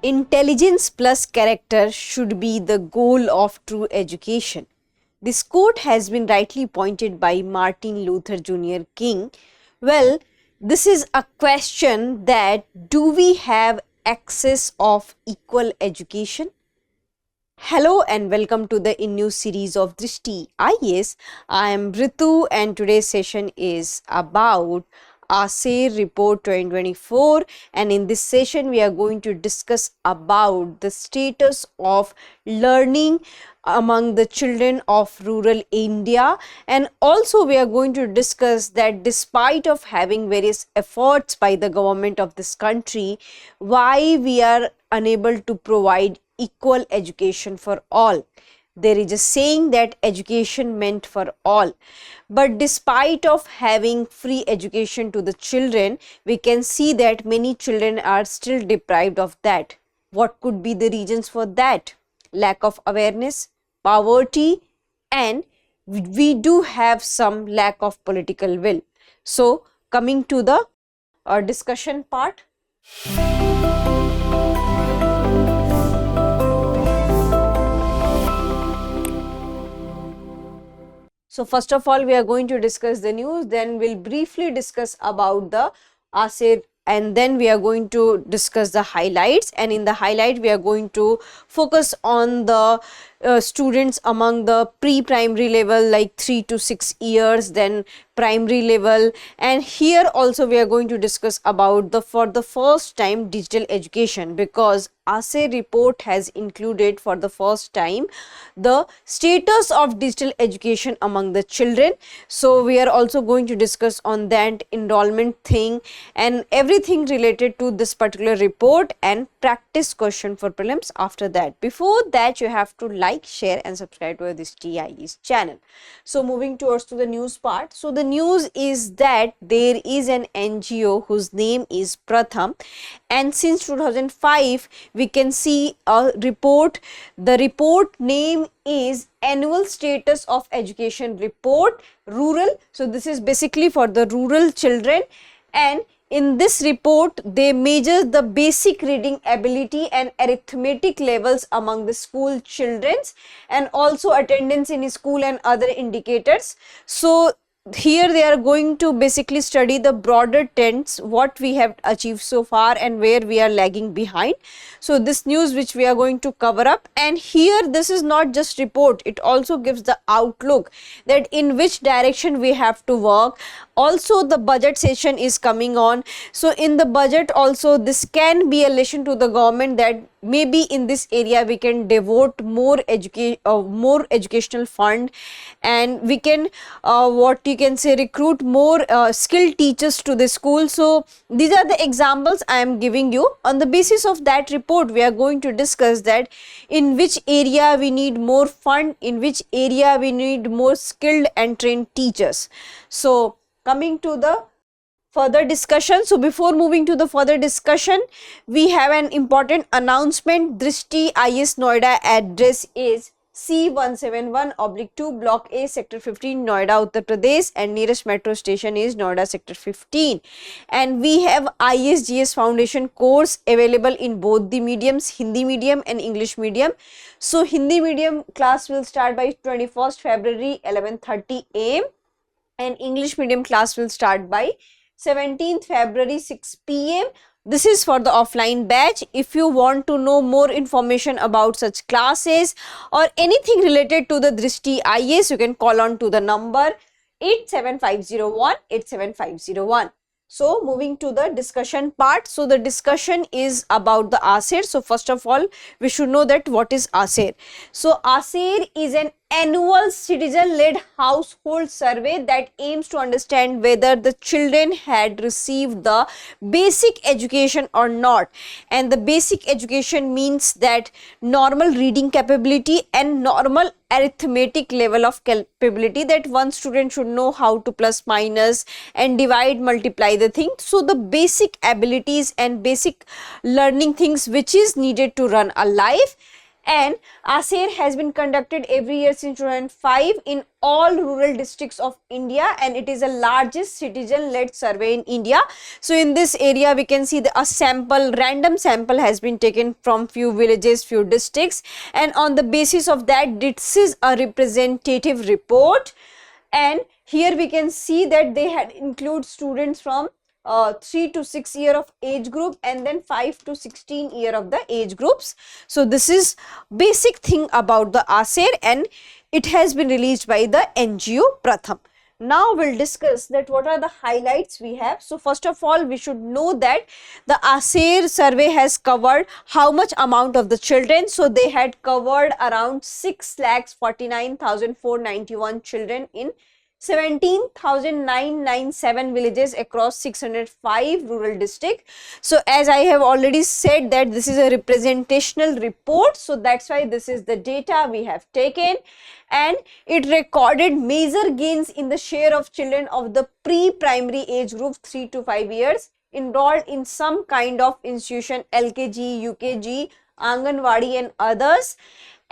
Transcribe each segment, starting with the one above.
Intelligence plus character should be the goal of true education. This quote has been rightly pointed by Martin Luther Jr. King. Well, this is a question that do we have access of equal education? Hello and welcome to the new series of Drishti IAS. I am Ritu and today's session is about ASER report 2024, and in this session we are going to discuss about the status of learning among the children of rural India, and also we are going to discuss that despite of having various efforts by the government of this country, why we are unable to provide equal education for all. There is a saying that education meant for all, but despite of having free education to the children, we can see that many children are still deprived of that. What could be the reasons for that? Lack of awareness, poverty, and we do have some lack of political will. So coming to the discussion part. So first of all, we are going to discuss the news, then we'll briefly discuss about the ASER, and then we are going to discuss the highlights, and in the highlight we are going to focus on the students among the pre-primary level like 3 to 6 years, then primary level, and here also we are going to discuss about the for the first time digital education, because ASER report has included for the first time the status of digital education among the children. So we are also going to discuss on that enrollment thing and everything related to this particular report and practice question for prelims after that. Before that, you have to like, share and subscribe to this TIE's channel. So moving towards to the news part. So the news is that there is an NGO whose name is Pratham, and since 2005 we can see a report. The report name is Annual Status of Education Report Rural. So this is basically for the rural children, and in this report they measure the basic reading ability and arithmetic levels among the school childrens and also attendance in school and other indicators. So here they are going to basically study the broader trends, what we have achieved so far and where we are lagging behind. So this news which we are going to cover up, and here this is not just report, it also gives the outlook that in which direction we have to work. Also the budget session is coming on, so in the budget also this can be a lesson to the government that maybe in this area we can devote more educational fund, and we can what you can say recruit more skilled teachers to the school. So these are the examples I am giving you. On the basis of that report we are going to discuss that in which area we need more fund, in which area we need more skilled and trained teachers. So coming to the further discussion. So before moving to the further discussion, we have an important announcement. Drishti IAS Noida address is C171/2 Block A, Sector 15, Noida, Uttar Pradesh, and nearest metro station is Noida Sector 15. And we have ISGS Foundation course available in both the mediums, Hindi medium and English medium. So Hindi medium class will start by 21st February 11:30 AM and English medium class will start by 17th February 6 PM. This is for the offline batch. If you want to know more information about such classes or anything related to the Drishti IAS, you can call on to the number 87501 So moving to the discussion part. So the discussion is about the ASER. So first of all, we should know that what is ASER. So ASER is an annual citizen-led household survey that aims to understand whether the children had received the basic education or not. And the basic education means that normal reading capability and normal arithmetic level of capability, that one student should know how to plus minus and divide multiply the thing. So the basic abilities and basic learning things which is needed to run a life. And ASER has been conducted every year since 2005 in all rural districts of India, and it is the largest citizen-led survey in India. So in this area we can see a random sample has been taken from few villages, few districts, and on the basis of that this is a representative report. And here we can see that they had include students from 3 to 6 year of age group and then 5 to 16 year of the age groups. So this is basic thing about the ASER, and it has been released by the NGO Pratham. Now we'll discuss that what are the highlights we have. So first of all, we should know that the ASER survey has covered how much amount of the children. So they had covered around 6,49,491 children in 17,997 villages across 605 rural districts. So as I have already said that this is a representational report, so that's why this is the data we have taken, and it recorded major gains in the share of children of the pre-primary age group 3 to 5 years enrolled in some kind of institution, LKG, UKG, Anganwadi and others.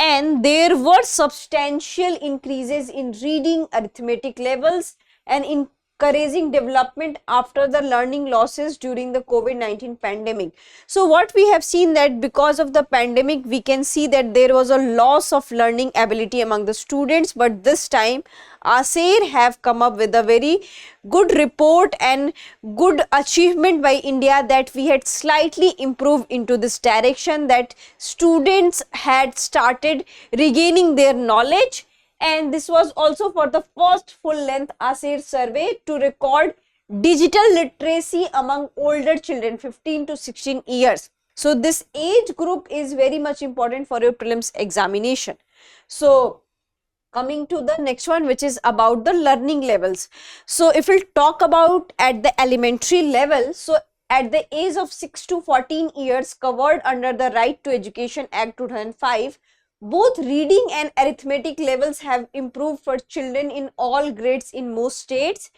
And there were substantial increases in reading, arithmetic levels, and encouraging development after the learning losses during the COVID-19 pandemic. So what we have seen that because of the pandemic, we can see that there was a loss of learning ability among the students, but this time ASER have come up with a very good report and good achievement by India that we had slightly improved into this direction, that students had started regaining their knowledge. And this was also for the first full length ASER survey to record digital literacy among older children 15 to 16 years. So this age group is very much important for your prelims examination. So coming to the next one, which is about the learning levels. So if we'll talk about at the elementary level, so at the age of 6 to 14 years covered under the Right to Education Act 2005, both reading and arithmetic levels have improved for children in all grades in most states,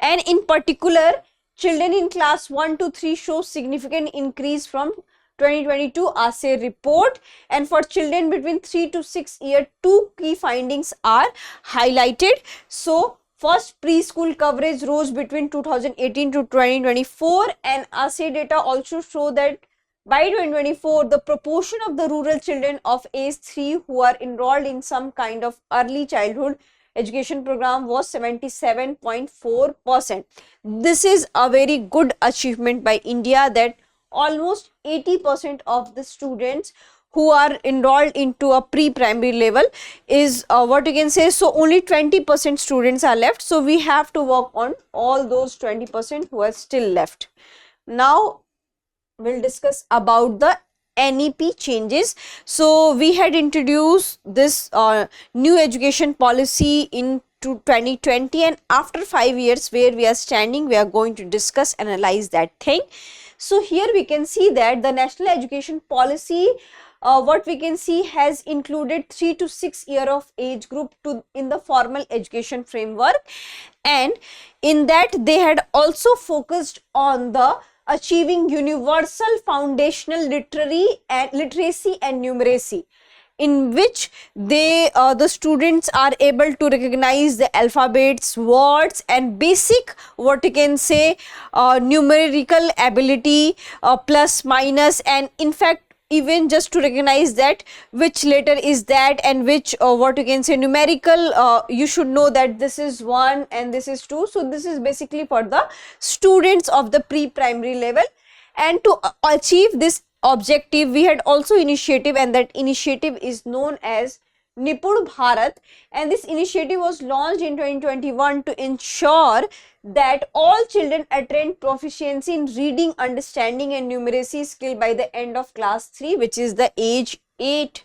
and in particular children in class 1 to 3 show significant increase from 2022 ASER report. And for children between 3 to 6 years, two key findings are highlighted. So first, preschool coverage rose between 2018 to 2024, and ASER data also show that by 2024 the proportion of the rural children of age 3 who are enrolled in some kind of early childhood education program was 77.4%. This is a very good achievement by India, that almost 80% of the students who are enrolled into a pre-primary level is what you can say. So only 20% students are left. So we have to work on all those 20% who are still left. Now we'll discuss about the NEP changes. So we had introduced this new education policy in 2020, and after 5 years where we are standing, we are going to discuss, analyze that thing. So here we can see that the national education policy, what we can see, has included 3 to 6 year of age group in the formal education framework, and in that they had also focused on the achieving universal foundational literacy and numeracy, in which they the students are able to recognize the alphabets, words, and basic what you can say numerical ability, plus minus, and in fact even just to recognize that which letter is that and which what you can say numerical, you should know that this is 1 and this is 2. So this is basically for the students of the pre-primary level, and to achieve this objective we had also initiative, and that initiative is known as Nipun Bharat, and this initiative was launched in 2021 to ensure that all children attain proficiency in reading, understanding and numeracy skill by the end of class 3, which is the age 8,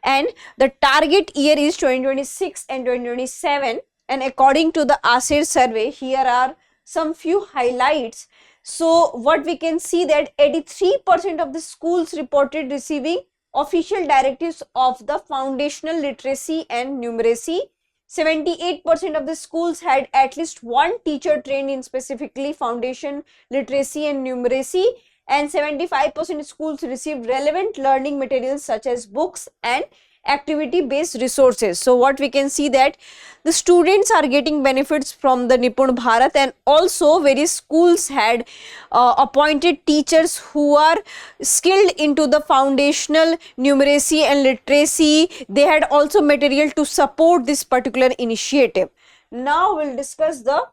and the target year is 2026 and 2027. And according to the ASER survey, here are some few highlights. So what we can see that 83% of the schools reported receiving official directives of the foundational literacy and numeracy. 78% of the schools had at least one teacher trained in specifically foundation literacy and numeracy, and 75% schools received relevant learning materials such as books and activity based resources. So what we can see that the students are getting benefits from the Nipun Bharat, and also various schools had appointed teachers who are skilled into the foundational numeracy and literacy. They had also material to support this particular initiative. Now we'll discuss the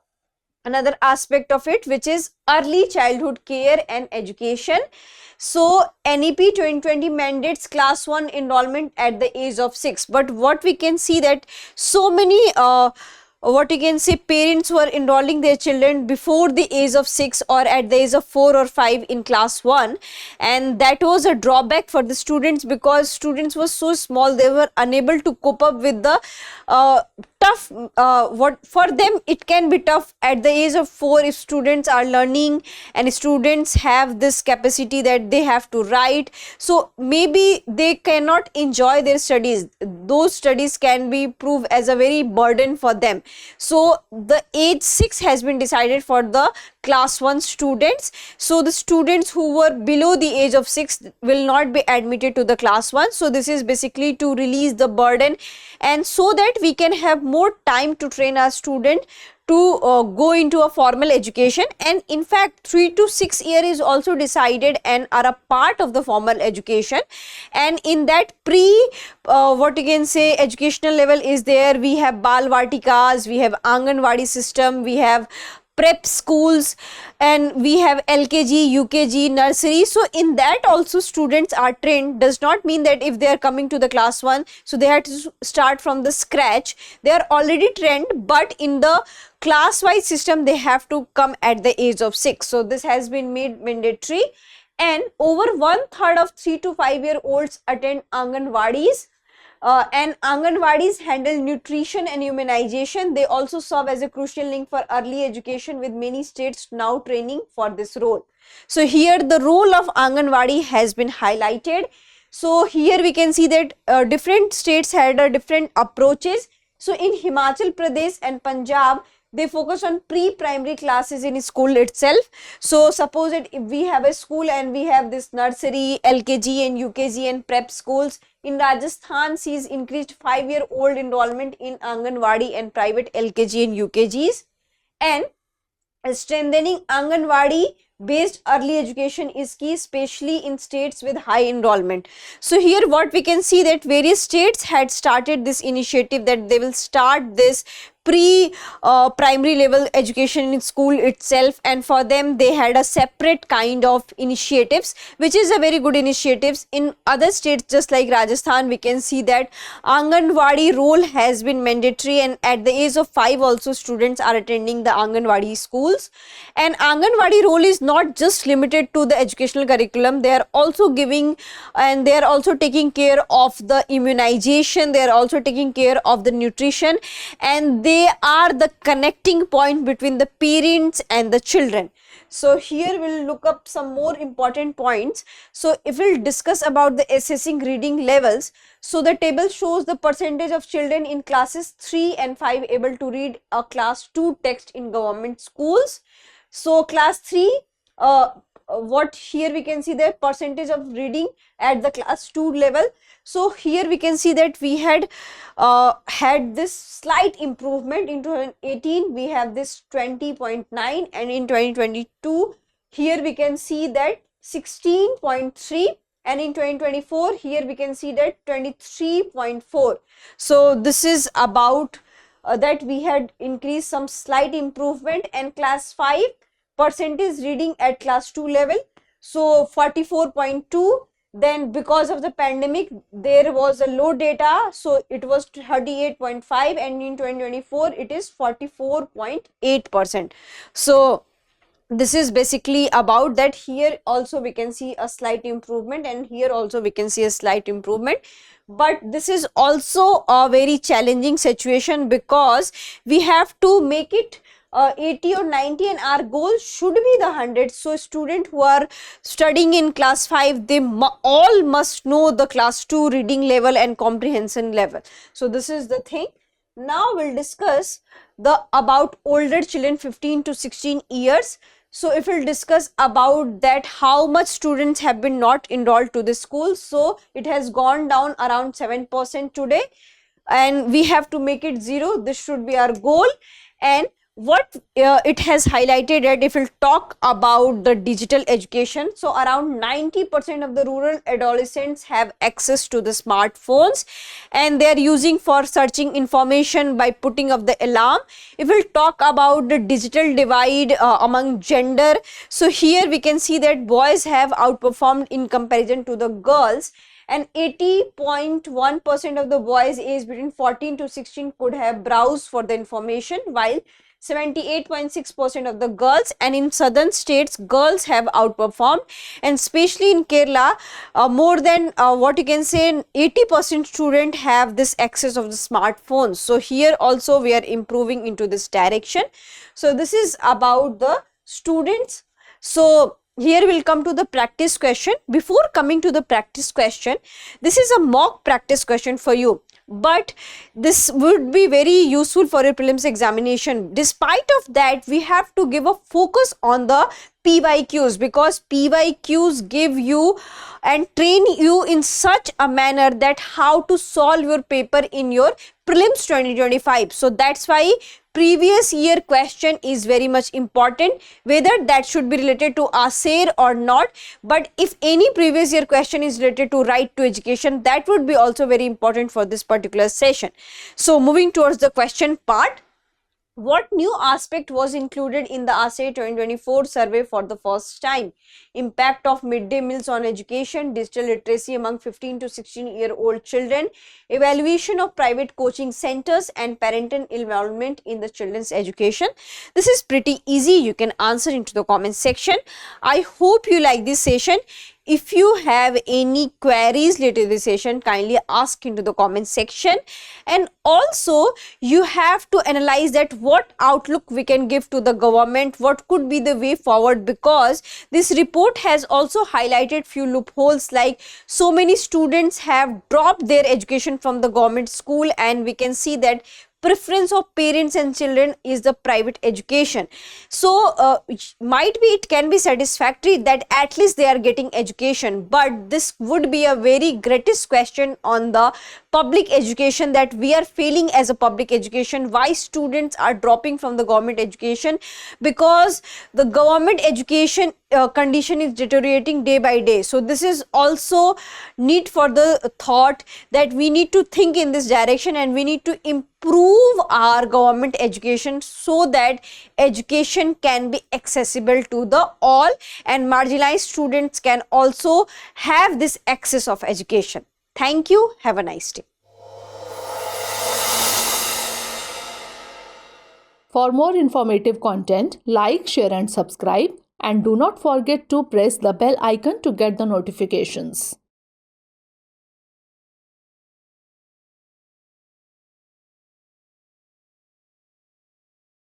another aspect of it, which is early childhood care and education. So NEP 2020 mandates class 1 enrollment at the age of 6, but what we can see that so many what you can say parents were enrolling their children before the age of 6 or at the age of 4 or 5 in class 1, and that was a drawback for the students because students were so small, they were unable to cope up with the tough what for them it can be tough at the age of 4 if students are learning and students have this capacity that they have to write, so maybe they cannot enjoy their studies. Those studies can be proved as a very burden for them. So the age 6 has been decided for the class 1 students. So the students who were below the age of 6 will not be admitted to the class 1. So this is basically to release the burden and so that we can have more time to train our student to go into a formal education. And in fact 3 to 6 year is also decided and are a part of the formal education, and in that what you can say educational level is there. We have Bal Vatikas, we have Anganwadi system, we have prep schools, and we have LKG, UKG, nursery. So in that also students are trained. Does not mean that if they are coming to the class 1 so they have to start from the scratch. They are already trained, but in the class wise system they have to come at the age of 6. So this has been made mandatory, and over 1/3 of 3 to 5 year olds attend Anganwadis. And Anganwadis handle nutrition and immunization. They also serve as a crucial link for early education, with many states now training for this role. So here the role of Anganwadi has been highlighted. So here we can see that different states had different approaches. So in Himachal Pradesh and Punjab, they focus on pre-primary classes in school itself. So suppose that if we have a school and we have this nursery, LKG and UKG and prep schools. In Rajasthan sees increased 5-year-old enrollment in Anganwadi and private LKG and UKGs, and strengthening Anganwadi based early education is key, especially in states with high enrollment. So here what we can see that various states had started this initiative that they will start this primary level education in school itself, and for them they had a separate kind of initiatives, which is a very good initiatives. In other states just like Rajasthan, we can see that Anganwadi role has been mandatory, and at the age of 5 also students are attending the Anganwadi schools. And Anganwadi role is not just limited to the educational curriculum. They are also giving and they are also taking care of the immunization, they are also taking care of the nutrition, and they are the connecting point between the parents and the children. So here we'll look up some more important points. So if we'll discuss about the assessing reading levels, so the table shows the percentage of children in classes 3 and 5 able to read a class 2 text in government schools. So class 3, what here we can see the percentage of reading at the class 2 level. So here we can see that we had this slight improvement. In 2018 we have this 20.9, and in 2022 here we can see that 16.3, and in 2024 here we can see that 23.4. so this is about that we had increased some slight improvement. And class 5 percentage reading at class 2 level, so 44.2. Then because of the pandemic there was a low data, so it was 38.5, and in 2024 it is 44.8%. so this is basically about that. Here also we can see a slight improvement, and here also we can see a slight improvement. But this is also a very challenging situation because we have to make it 80 or 90, and our goal should be the 100. So students who are studying in class 5, they all must know the class 2 reading level and comprehension level. So this is the thing. Now we'll discuss about older children 15 to 16 years. So if we'll discuss about that, how much students have been not enrolled to the school, so it has gone down around 7% today, and we have to make it 0. This should be our goal. And what it has highlighted that if we'll talk about the digital education, so around 90% of the rural adolescents have access to the smartphones, and they are using for searching information by putting up the alarm. If we'll talk about the digital divide among gender, so here we can see that boys have outperformed in comparison to the girls, and 80.1% of the boys aged between 14 to 16 could have browsed for the information, while 78.6% of the girls, and in southern states girls have outperformed, and especially in Kerala more than what you can say 80% student have this access of the smartphones. So here also we are improving into this direction. So this is about the students. So here we'll come to the practice question. Before coming to the practice question, this is a mock practice question for you, but this would be very useful for your prelims examination. Despite of that, we have to give a focus on the PYQs, because PYQs give you and train you in such a manner that how to solve your paper in your prelims 2025. So that's why previous year question is very much important, whether that should be related to ASER or not. But if any previous year question is related to right to education, that would be also very important for this particular session. So moving towards the question part, what new aspect was included in the ASER 2024 survey for the first time? Impact of midday meals on education, digital literacy among 15 to 16-year-old children, evaluation of private coaching centers, and parental involvement in the children's education. This is pretty easy. You can answer into the comment section. I hope you like this session. If you have any queries related to this session, kindly ask into the comment section. And also you have to analyze that what outlook we can give to the government, what could be the way forward, because this report has also highlighted few loopholes, like so many students have dropped their education from the government school, and we can see that preference of parents and children is the private education. So might be it can be satisfactory that at least they are getting education, but this would be a very greatest question on the public education, that we are failing as a public education. Why students are dropping from the government education? Because the government education condition is deteriorating day by day. So this is also need for the thought that we need to think in this direction, and we need to improve our government education so that education can be accessible to the all, and marginalized students can also have this access of education. Thank you. Have a nice day. For more informative content, like, share and subscribe, and do not forget to press the bell icon to get the notifications.